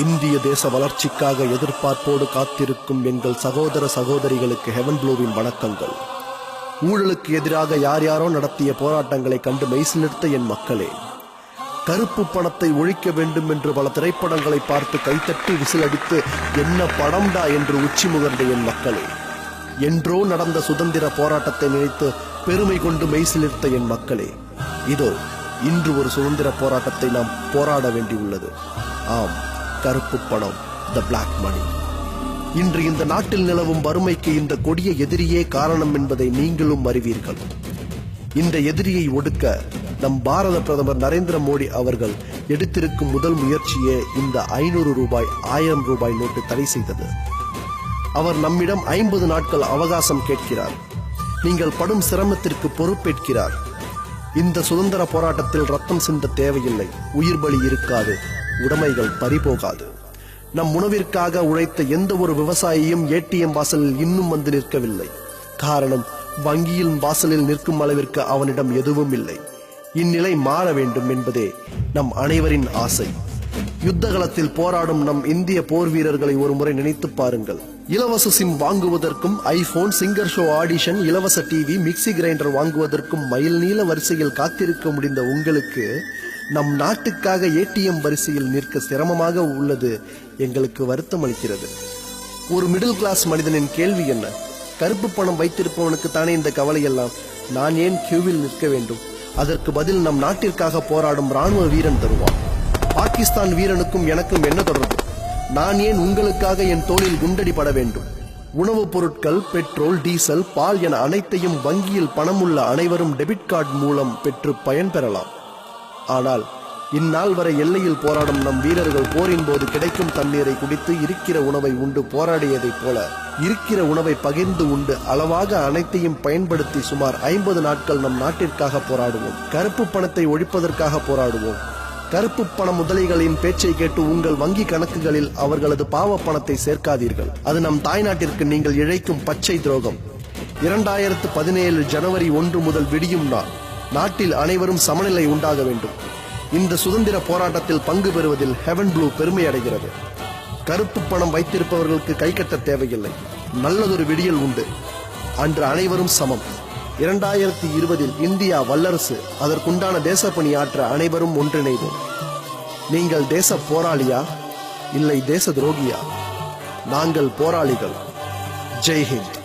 இந்திய தேச வளர்ச்சிக்காக எதிர்பார்ப்போடு காத்திருக்கும் எங்கள் சகோதர சகோதரிகளுக்கு ஹெவன் ப்ளூவின் வணக்கங்கள். ஊழலுக்கு எதிராக யார் யாரோ நடத்திய போராட்டங்களை கண்டு மெய்சிலிர்த்த என் மக்களே, கருப்பு பணத்தை ஒழிக்க வேண்டும் என்று பல திரைப்படங்களை பார்த்து கைத்தட்டி விசிலடித்து என்ன படம்டா என்று உச்சி முகர்ந்த என் மக்களே, என்றோ நடந்த சுதந்திர போராட்டத்தை நினைத்து பெருமை கொண்டு மெய்சிலிர்த்த என் மக்களே, இதோ இன்று ஒரு சுதந்திர போராட்டத்தை நாம் போராட வேண்டியுள்ளது. ஆம், கருப்பு பணம், த பிளாக் மணி. இன்று இந்த நாட்டில் நிலவும் வறுமைக்கு இந்த கொடிய எதிரியே காரணம் என்பதை நீங்களும் அறிவீர்கள். இந்த எதிரியை ஒடுக்க நம் பாரத பிரதமர் நரேந்திர மோடி அவர்கள் எடுத்திருக்கும் முதல் முயற்சியே இந்த 500 ரூபாய் 1000 ரூபாய் நோட்டு தடை செய்தது. அவர் நம்மிடம் 50 நாட்கள் அவகாசம் கேட்கிறார். நீங்கள் படும் சிரமத்திற்கு பொறுப்பேற்கிறார். இந்த சுதந்திர போராட்டத்தில் ரத்தம் சிந்த தேவையில்லை, உயிர் பலி இருக்காது, உடைமைகள் பறிபோகாது. நம் உணவிற்காக உழைத்த எந்த ஒரு விவசாயியும் ஏடிஎம் வாசலில் இன்னும் வந்து நிற்கவில்லை. காரணம், வங்கியின் வாசலில் நிற்கும் அளவிற்கு அவனிடம் எதுவும் இல்லை. இந்நிலை மாற வேண்டும் என்பதே நம் அனைவரின் ஆசை. யுத்தகலத்தில் போராடும் நம் இந்திய போர் வீரர்களை ஒரு முறை நினைத்து பாருங்கள். இலவச சிம் வாங்குவதற்கும் ஐபோன், சிங்கர் ஷோ ஆடிஷன், இலவச டிவி, மிக்சி கிரைண்டர் வாங்குவதற்கும் மைல் நீள வரிசையில் காத்திருக்க முடிந்த உங்களுக்கு நம் நாட்டுக்காக ஏடிஎம் வரிசையில் நிற்க சிரமமாக உள்ளது எங்களுக்கு வருத்தம் அளிக்கிறது. ஒரு மிடில் கிளாஸ் மனிதனின் கேள்வி என்ன? கருப்பு பணம் வைத்திருப்பவனுக்கு தானே இந்த கவலை எல்லாம். நான் ஏன் கியூவில் நிற்க வேண்டும்? அதற்கு பதில் நம் நாட்டிற்காக போராடும் ராணுவ வீரன் தருவான். பாகிஸ்தான் வீரனுக்கும் எனக்கும் என்ன தொடர்பு? நான் ஏன் உங்களுக்காக என் தோளில் குண்டடிபட வேண்டும்? உணவுப் பொருட்கள், பெட்ரோல், டீசல், பால் என அனைத்தையும் வங்கியில் பணம் உள்ள அனைவரும் டெபிட் கார்டு மூலம் பெற்று பயன்பெறலாம். ஆனால் இந்நாள் வரை எல்லையில் போராடும் நம் வீரர்கள் போரின் போது கிடைக்கும் தண்ணீரை குடித்து இருக்கிற உணவை உண்டு போராடியதைப் போல இருக்கிற உணவை பகிர்ந்து உண்டு அளவாக அனைத்தையும் பயன்படுத்தி சுமார் 50 நாட்கள் நம் நாட்டிற்காக போராடுவோம். கருப்பு பணத்தை ஒழிப்பதற்காக போராடுவோம். கருப்பு பண முதலைகளின் பேச்சை கேட்டு உங்கள் வங்கி கணக்குகளில் அவர்களது பாவ பணத்தை சேர்க்காதீர்கள். அது நம் தாய்நாட்டிற்கு நீங்கள் இழைக்கும் பச்சை துரோகம். 2017 ஜனவரி 1 முதல் விடியும் நாள். நாட்டில் அனைவரும் சமநிலை உண்டாக வேண்டும். இந்த சுதந்திர போராட்டத்தில் பங்கு பெறுவதில் ஹெவன் ப்ளூ பெருமை அடைகிறது. கருப்பு பணம் வைத்திருப்பவர்களுக்கு கை கட்ட தேவையில்லை. நல்லதொரு விடியல் உண்டு. அன்று அனைவரும் சமம். 2020 இந்தியா வல்லரசு. அதற்குண்டான தேசப்பணி ஆற்ற அனைவரும் ஒன்றிணைவோம். நீங்கள் தேச போராளியா இல்லை தேச துரோகியா? நாங்கள் போராளிகள். ஜெய் ஹிந்த்.